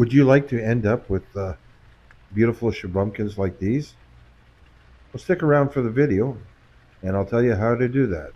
Would you like to end up with beautiful shabunkins like these? Well, stick around for the video, and I'll tell you how to do that.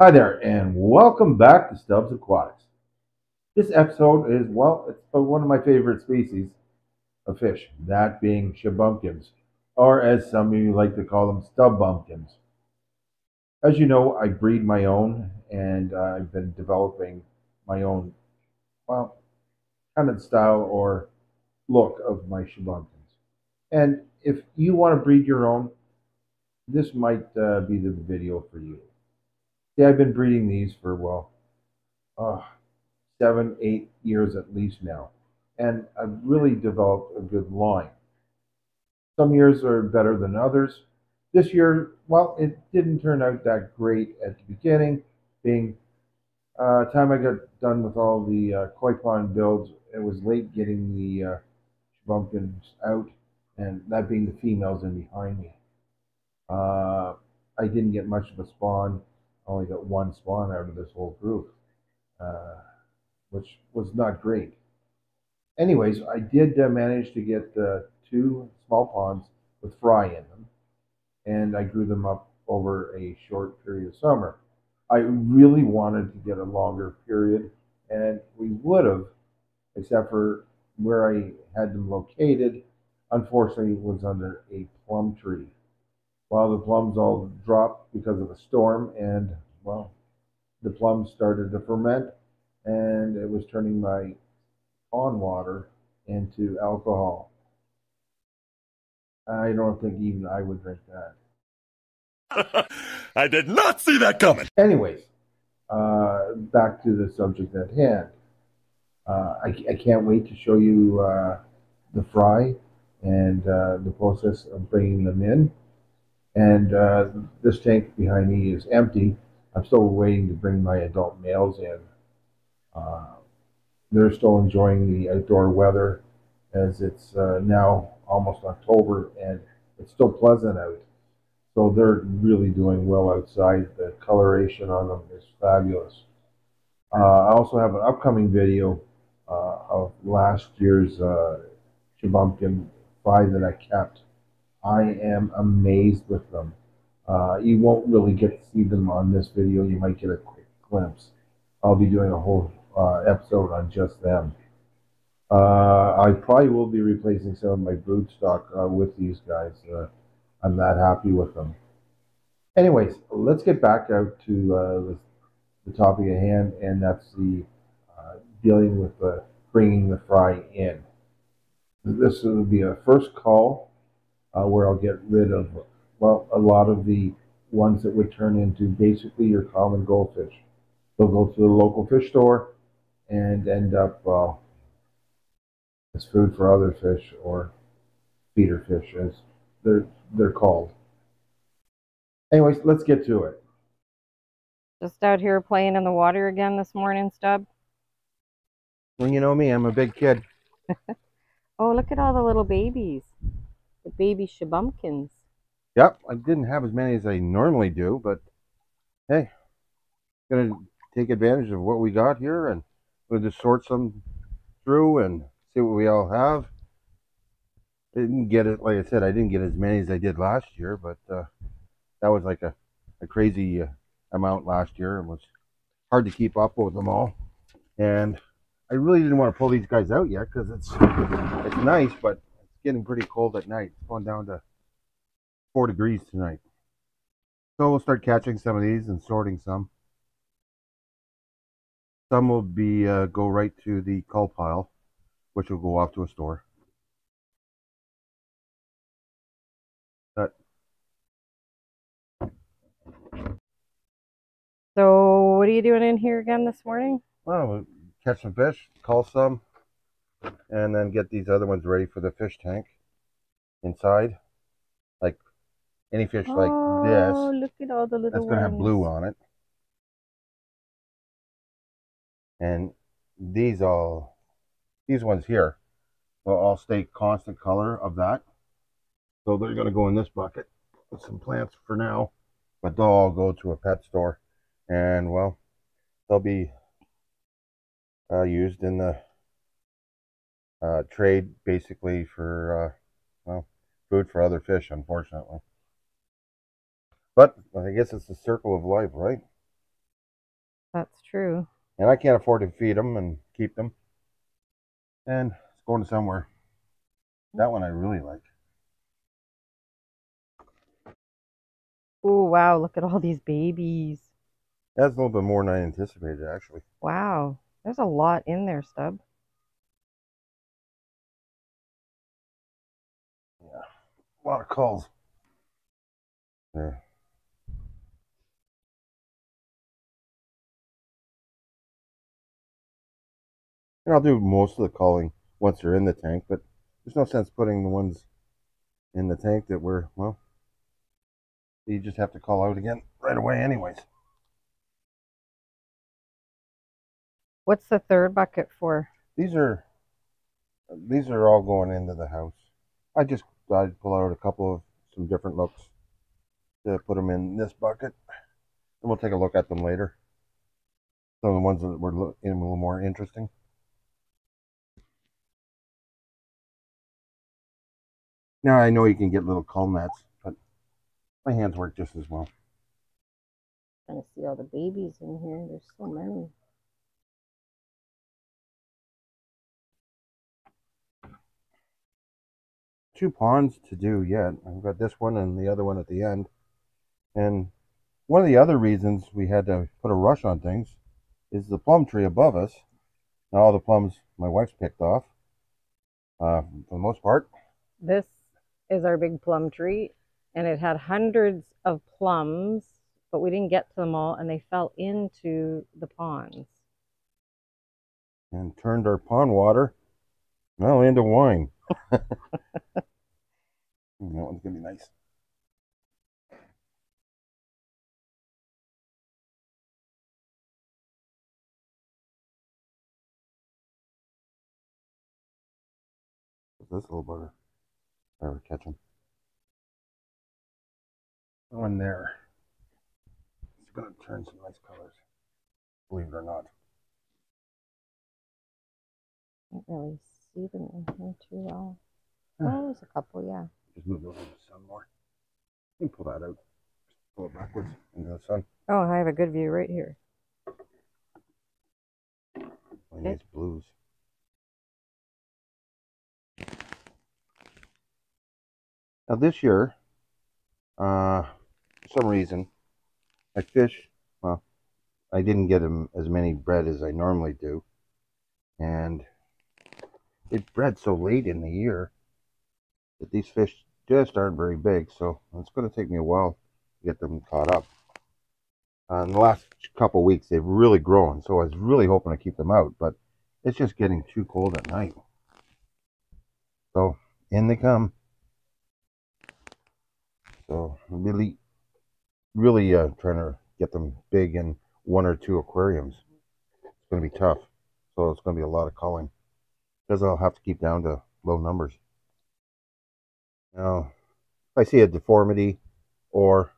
Hi there, and welcome back to Stubbs Aquatics. This episode is, well, it's one of my favorite species of fish, that being shabunkins, or as some of you like to call them, stubbunkins. As you know, I breed my own, and I've been developing my own, well, kind of style or look of my shabunkins. And if you want to breed your own, this might be the video for you. See, I've been breeding these for, well, uh, 7, 8 years at least now. And I've really developed a good line. Some years are better than others. This year, well, it didn't turn out that great at the beginning, being time I got done with all the koi pond builds. It was late getting the shabunkins out, and that being the females in behind me. I didn't get much of a spawn. I only got one spawn out of this whole group, uh, which was not great. Anyways, I did manage to get two small ponds with fry in them, and I grew them up over a short period of summer. I really wanted to get a longer period, and we would have, except for where I had them located, unfortunately, was under a plum tree. Well, the plums all dropped because of a storm, and well, the plums started to ferment, and it was turning my pond water into alcohol. I don't think even I would drink that. I did not see that coming. Anyways, back to the subject at hand. I can't wait to show you the fry and the process of bringing them in. And this tank behind me is empty. I'm still waiting to bring my adult males in. Uh, they're still enjoying the outdoor weather as it's now almost October and it's still pleasant out. So they're really doing well outside. The coloration on them is fabulous. I also have an upcoming video of last year's Shubunkin fry that I kept. I am amazed with them. You won't really get to see them on this video. You might get a quick glimpse. I'll be doing a whole episode on just them. I probably will be replacing some of my brood stock with these guys. I'm that happy with them. Anyways, let's get back out to the topic at hand, and that's the dealing with bringing the fry in. This will be a first call where I'll get rid of, well, a lot of the ones that would turn into basically your common goldfish. They'll go to the local fish store and end up as food for other fish, or feeder fish as they're called. Anyways, let's get to it. Just out here playing in the water again this morning, Stubb? Well, you know me, I'm a big kid. Oh, look at all the little babies. The baby shabunkins. Yep, I didn't have as many as I normally do, but hey, gonna take advantage of what we got here, and we'll just sort some through and see what we all have. I didn't get it, like I said, I didn't get as many as I did last year, but that was like a crazy amount last year. It was hard to keep up with them all, and I really didn't want to pull these guys out yet because it's nice, but it's getting pretty cold at night. It's going down to 4 degrees tonight. So we'll start catching some of these and sorting some. Some will be go right to the cull pile, which will go off to a store. But So what are you doing in here again this morning? well, we'll catch some fish, cull some, and then get these other ones ready for the fish tank inside. Like any fish like this. Oh, look at all the little That's going to have blue ones. on it. And these ones here will all stay constant color of that. So they're going to go in this bucket with some plants for now, but they'll all go to a pet store. And well, they'll be used in the trade, basically for well, food for other fish, unfortunately. But I guess it's the circle of life, right? That's true. And I can't afford to feed them and keep them. And it's going somewhere. That one I really like. Oh, wow. Look at all these babies. That's a little bit more than I anticipated, actually. Wow. There's a lot in there, Stub. Yeah, a lot of culls. Yeah. And I'll do most of the culling once they're in the tank, but there's no sense putting the ones in the tank that were, well, you just have to cull out again right away anyways. What's the third bucket for? These are all going into the house. I'd pull out a couple of some different looks to put them in this bucket, and we'll take a look at them later. Some of the ones that were a little more interesting. Now I know you can get little cull nets, but my hands work just as well. Trying to see all the babies in here. There's so many. Two ponds to do yet. I've got this one and the other one at the end. And one of the other reasons we had to put a rush on things is the plum tree above us. Now all the plums my wife's picked off, for the most part. This is our big plum tree, and it had hundreds of plums, but we didn't get to them all, and they fell into the ponds. And turned our pond water, well, into wine. That one's gonna be nice. This little bugger. Never catch him. One there. It's gonna turn some nice colors, believe it or not. Can't really see them in here too well. Oh, there's a couple, yeah. Just move those in the sun more. You can pull that out. Just pull it backwards into the sun. Oh, I have a good view right here. Nice blues. Now this year, for some reason, I fish, well, I didn't get them as many bred as I normally do. And it bred so late in the year that these fish just aren't very big. So it's going to take me a while to get them caught up. In the last couple of weeks, they've really grown. So I was really hoping to keep them out, but it's just getting too cold at night. So in they come. So really trying to get them big in one or two aquariums. It's going to be tough. So it's going to be a lot of culling because I'll have to keep down to low numbers. Now, if I see a deformity or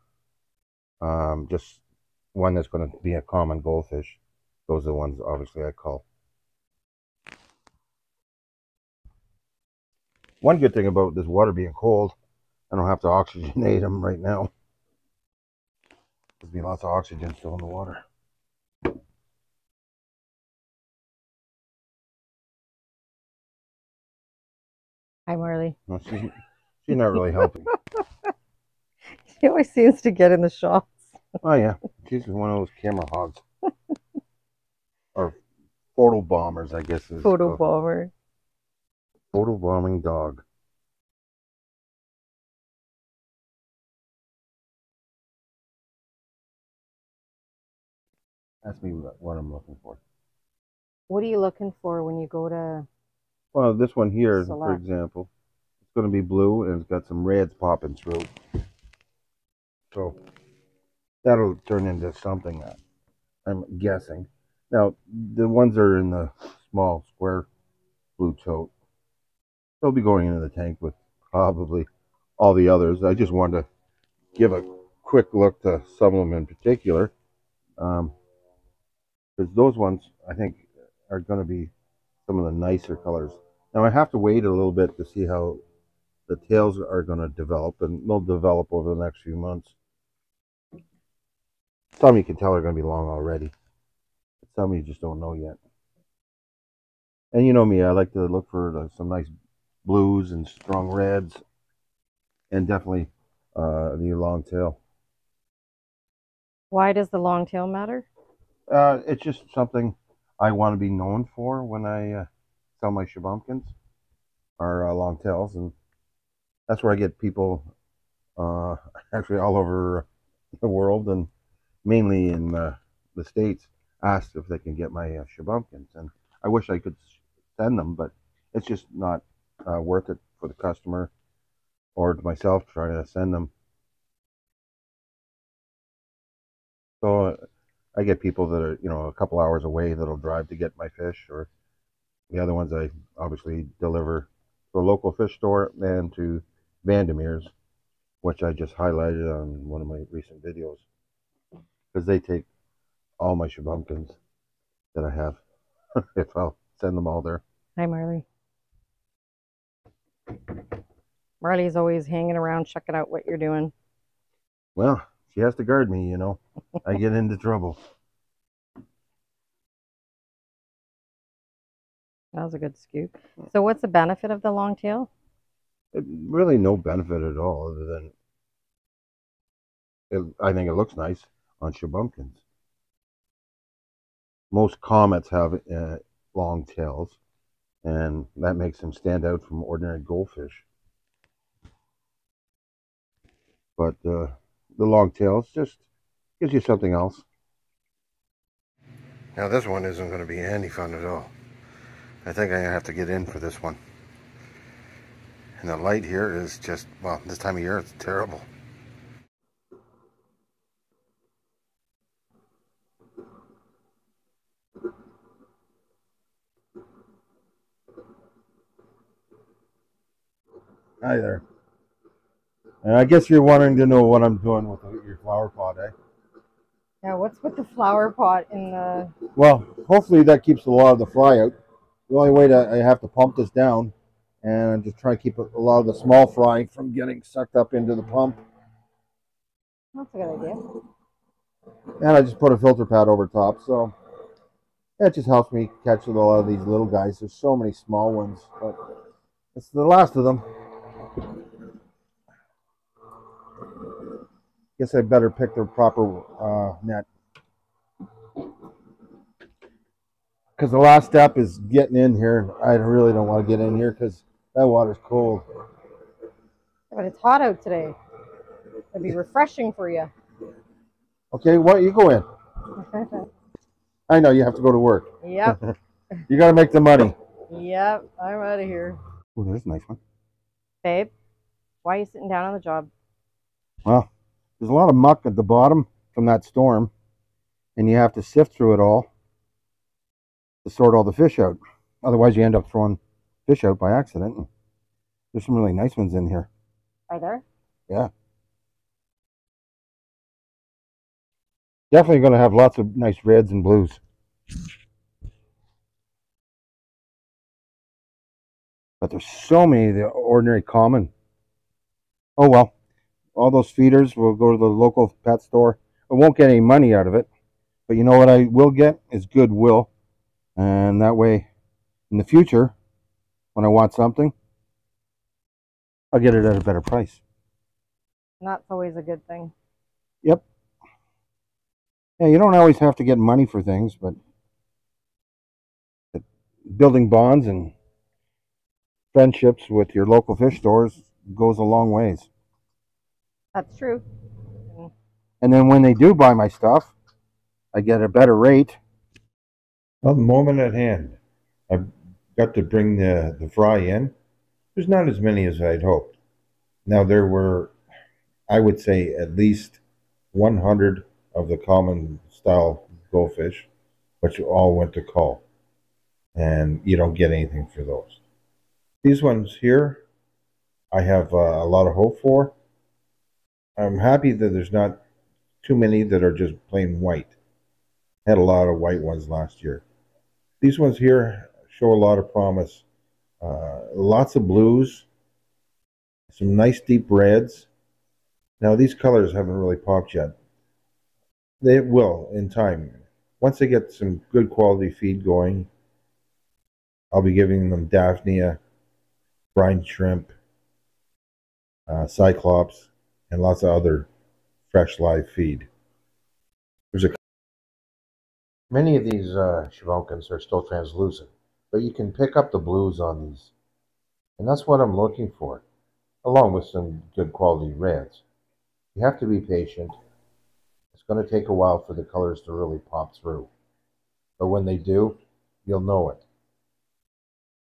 just one that's going to be a common goldfish, those are the ones obviously I cull. One good thing about this water being cold, I don't have to oxygenate them right now. There's be lots of oxygen still in the water. Hi, Marley. No, she's not really helping. She always seems to get in the shots. Oh yeah, she's one of those camera hogs. Or photo bombers, I guess. Photo bomber. Photo bombing dog. Ask me what I'm looking for. What are you looking for when you go to... Well, this one here, select? for example, it's going to be blue and it's got some reds popping through. So that'll turn into something, I'm guessing. Now, the ones that are in the small square blue tote, they'll be going into the tank with probably all the others. I just wanted to give a quick look to some of them in particular. Because those ones, I think, are going to be some of the nicer colors. Now I have to wait a little bit to see how the tails are going to develop, and they'll develop over the next few months. Some you can tell are going to be long already. Some you just don't know yet. And you know me, I like to look for some nice blues and strong reds, and definitely the long tail. Why does the long tail matter? It's just something I want to be known for when I sell my Shubunkins, are long tails, and that's where I get people actually all over the world, and mainly in the States, asked if they can get my Shubunkins. And I wish I could send them, but it's just not worth it for the customer or to myself trying to send them. So I get people that are, you know, a couple hours away that'll drive to get my fish, or the other ones I obviously deliver to a local fish store and to Vandermeer's, which I just highlighted on one of my recent videos, because they take all my Shubunkins that I have, if I'll send them all there. Hi, Marley. Marley's always hanging around, checking out what you're doing. Well, she has to guard me, you know. I get into trouble. That was a good scoop. So what's the benefit of the long tail? Really no benefit at all, other than I think it looks nice on Shubunkins. Most comets have long tails, and that makes them stand out from ordinary goldfish. But the long tails just gives you something else. Now this one isn't going to be any fun at all. I think I'm going to have to get in for this one. And the light here is just, well, this time of year it's terrible. Hi there. And I guess you're wanting to know what I'm doing with your flower pot, eh? Yeah, what's with the flower pot in the... Well, hopefully that keeps a lot of the fry out. The only way I have to pump this down, and I'm just trying to keep a lot of the small fry from getting sucked up into the pump. That's a good idea. And I just put a filter pad over top, so that just helps me catch a lot of these little guys. There's so many small ones, but it's the last of them. Guess I better pick the proper net. Because the last step is getting in here, and I really don't want to get in here because that water's cold. Yeah, but it's hot out today. It'd be refreshing for you. Okay, why don't you go in? I know you have to go to work. Yep. You got to make the money. Yep, I'm out of here. Oh, there's a nice one. Babe, why are you sitting down on the job? Well, there's a lot of muck at the bottom from that storm, and you have to sift through it all to sort all the fish out. Otherwise, you end up throwing fish out by accident. There's some really nice ones in here. Are there? Yeah. Definitely going to have lots of nice reds and blues. But there's so many of the ordinary common. Oh well, all those feeders will go to the local pet store. I won't get any money out of it, but you know what I will get is goodwill. And that way, in the future, when I want something, I'll get it at a better price. And that's always a good thing. Yep. Yeah, you don't always have to get money for things, but building bonds and friendships with your local fish stores goes a long ways. That's true. And then when they do buy my stuff, I get a better rate. Well, the moment at hand, I've got to bring the fry in. There's not as many as I'd hoped. Now there were, I would say, at least 100 of the common style goldfish, which all went to cull, and you don't get anything for those. These ones here, I have a lot of hope for. I'm happy that there's not too many that are just plain white. Had a lot of white ones last year. These ones here show a lot of promise. Lots of blues, some nice deep reds. Now these colors haven't really popped yet. They will in time. Once they get some good quality feed going, I'll be giving them Daphnia, brine shrimp, Cyclops, and lots of other fresh live feed. Many of these Shubunkins are still translucent, but you can pick up the blues on these. And that's what I'm looking for, along with some good quality reds. You have to be patient. It's going to take a while for the colors to really pop through. But when they do, you'll know it.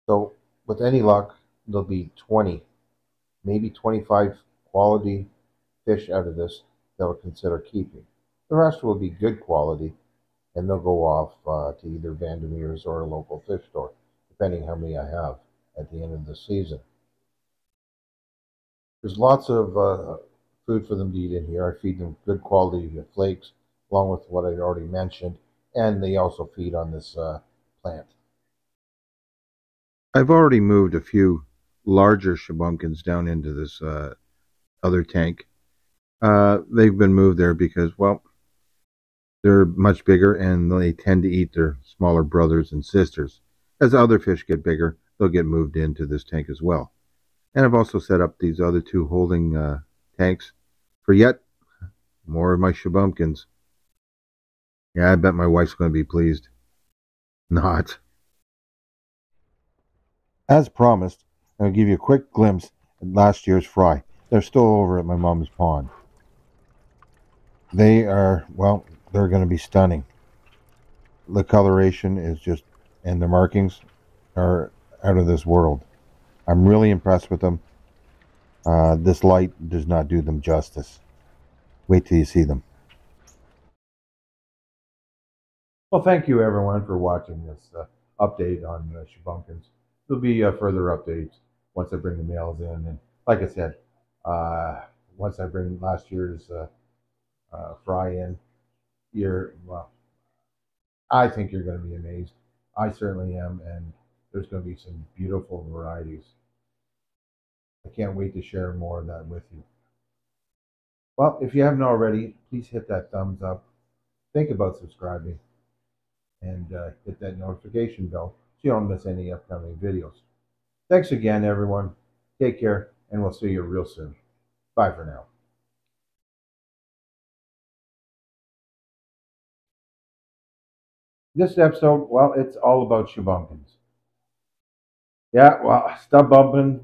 So with any luck, there'll be 20, maybe 25 quality fish out of this that I'll consider keeping. The rest will be good quality, and they'll go off to either Vandermeer's or a local fish store, depending how many I have at the end of the season. There's lots of food for them to eat in here. I feed them good quality flakes, along with what I already mentioned, and they also feed on this plant. I've already moved a few larger Shubunkins down into this other tank. They've been moved there because, well, they're much bigger and they tend to eat their smaller brothers and sisters. As other fish get bigger, they'll get moved into this tank as well. And I've also set up these other two holding tanks for yet more of my Shubunkins. Yeah, I bet my wife's going to be pleased. Not. As promised, I'll give you a quick glimpse at last year's fry. They're still over at my mom's pond. They are, well, they're going to be stunning. The coloration is just, and the markings are out of this world. I'm really impressed with them. This light does not do them justice. Wait till you see them. Well, thank you everyone for watching this update on Shubunkins. There'll be further updates once I bring the males in. And like I said, once I bring last year's fry in, well, I think you're going to be amazed. I certainly am, and there's going to be some beautiful varieties. I can't wait to share more of that with you. Well, if you haven't already, please hit that thumbs up. Think about subscribing and hit that notification bell so you don't miss any upcoming videos. Thanks again, everyone. Take care, and we'll see you real soon. Bye for now. This episode, well, it's all about Shubunkins. Yeah, well, stop bumping.